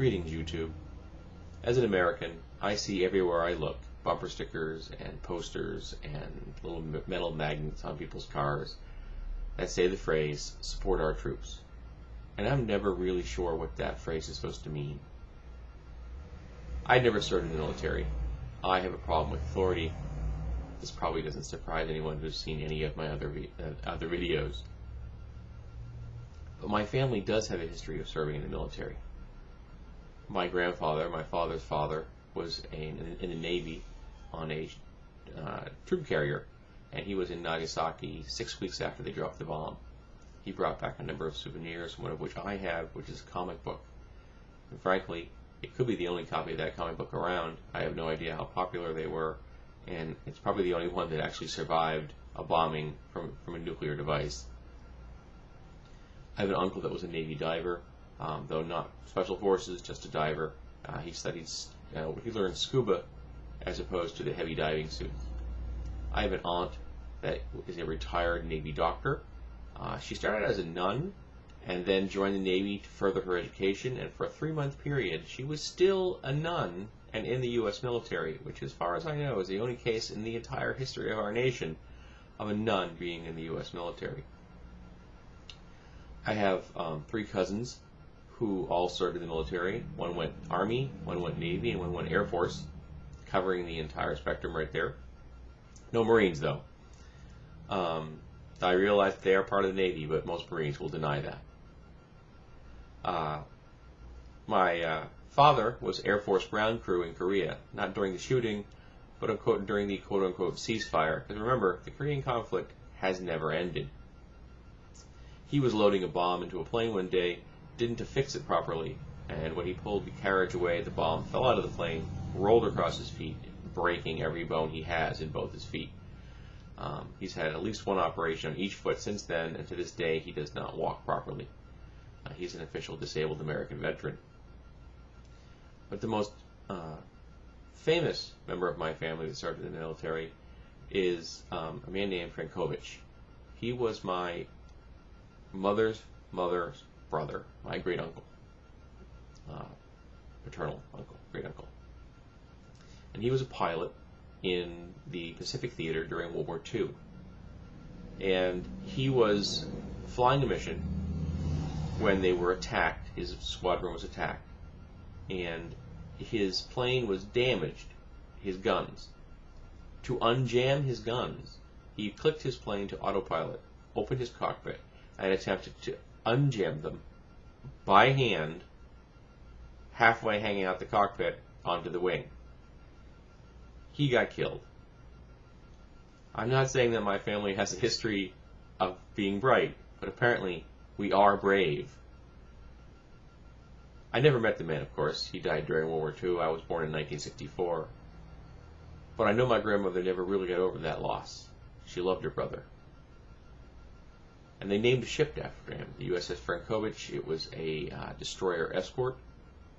Greetings, YouTube. As an American, I see everywhere I look bumper stickers and posters and little metal magnets on people's cars that say the phrase, "Support our troops." And I'm never really sure what that phrase is supposed to mean. I never served in the military. I have a problem with authority. This probably doesn't surprise anyone who's seen any of my other videos. But my family does have a history of serving in the military. My grandfather, my father's father, was in the Navy on a troop carrier, and he was in Nagasaki 6 weeks after they dropped the bomb. He brought back a number of souvenirs, one of which I have, which is a comic book. And frankly, it could be the only copy of that comic book around. I have no idea how popular they were, and it's probably the only one that actually survived a bombing from a nuclear device. I have an uncle that was a Navy diver, though not special forces, just a diver. He learned scuba as opposed to the heavy diving suits. I have an aunt that is a retired Navy doctor. She started as a nun and then joined the Navy to further her education, and for a 3-month period she was still a nun and in the U.S. military, which as far as I know is the only case in the entire history of our nation of a nun being in the U.S. military. I have 3 cousins who all served in the military. One went Army, one went Navy, and one went Air Force, covering the entire spectrum right there. No Marines, though. I realize they are part of the Navy, but most Marines will deny that. My father was Air Force ground crew in Korea, not during the shooting, but during the quote-unquote ceasefire. Because remember, the Korean conflict has never ended. He was loading a bomb into a plane one day, didn't fix it properly, and when he pulled the carriage away, the bomb fell out of the plane, rolled across his feet, breaking every bone he has in both his feet. He's had at least one operation on each foot since then, and to this day he does not walk properly. He's an official disabled American veteran. But the most famous member of my family that served in the military is a man named Frankovich. He was my mother's brother, my great uncle, paternal uncle, great uncle. And he was a pilot in the Pacific Theater during World War II. And he was flying a mission when they were attacked. His squadron was attacked, and his plane was damaged, his guns. To unjam his guns, he clicked his plane to autopilot, opened his cockpit, and attempted to unjam them by hand, halfway hanging out the cockpit onto the wing. He got killed. I'm not saying that my family has a history of being bright, but apparently we are brave. I never met the man, of course. He died during World War II. I was born in 1964. But I know my grandmother never really got over that loss. She loved her brother. And they named a ship after him, the USS Frankovich. It was a destroyer escort,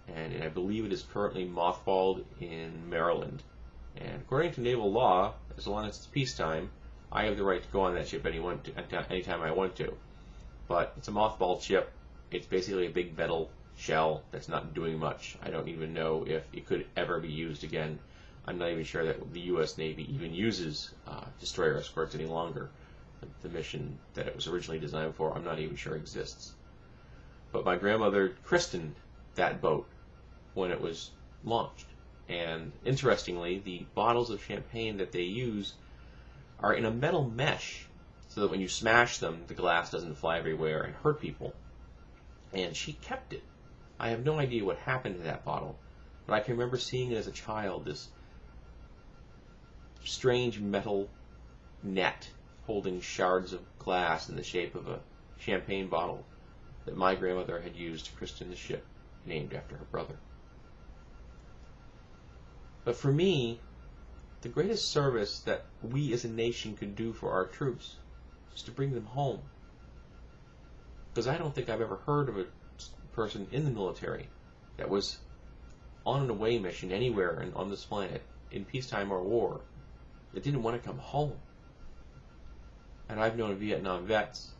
and I believe it is currently mothballed in Maryland. And according to naval law, as long as it's peacetime, I have the right to go on that ship anytime I want to. But it's a mothballed ship. It's basically a big metal shell that's not doing much. I don't even know if it could ever be used again. I'm not even sure that the U.S. Navy even uses destroyer escorts any longer. The mission that it was originally designed for, I'm not even sure exists. But my grandmother christened that boat when it was launched. And interestingly, the bottles of champagne that they use are in a metal mesh, so that when you smash them, the glass doesn't fly everywhere and hurt people. And she kept it. I have no idea what happened to that bottle, but I can remember seeing it as a child, this strange metal net holding shards of glass in the shape of a champagne bottle that my grandmother had used to christen the ship named after her brother. But for me, the greatest service that we as a nation could do for our troops is to bring them home. Because I don't think I've ever heard of a person in the military that was on an away mission anywhere on this planet, in peacetime or war, that didn't want to come home. And I've known Vietnam vets,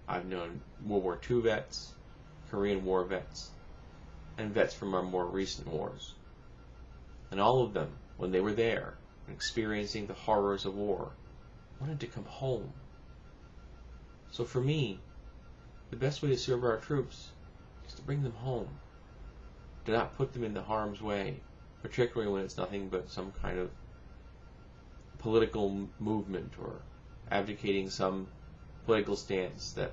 I've known World War II vets, Korean War vets, and vets from our more recent wars. And all of them, when they were there, experiencing the horrors of war, wanted to come home. So for me, the best way to serve our troops is to bring them home, to not put them in the harm's way, particularly when it's nothing but some kind of political movement or abdicating some political stance that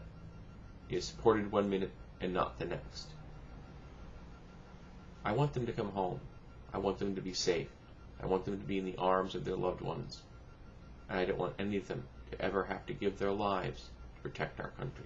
is supported one minute and not the next. I want them to come home. I want them to be safe. I want them to be in the arms of their loved ones. And I don't want any of them to ever have to give their lives to protect our country.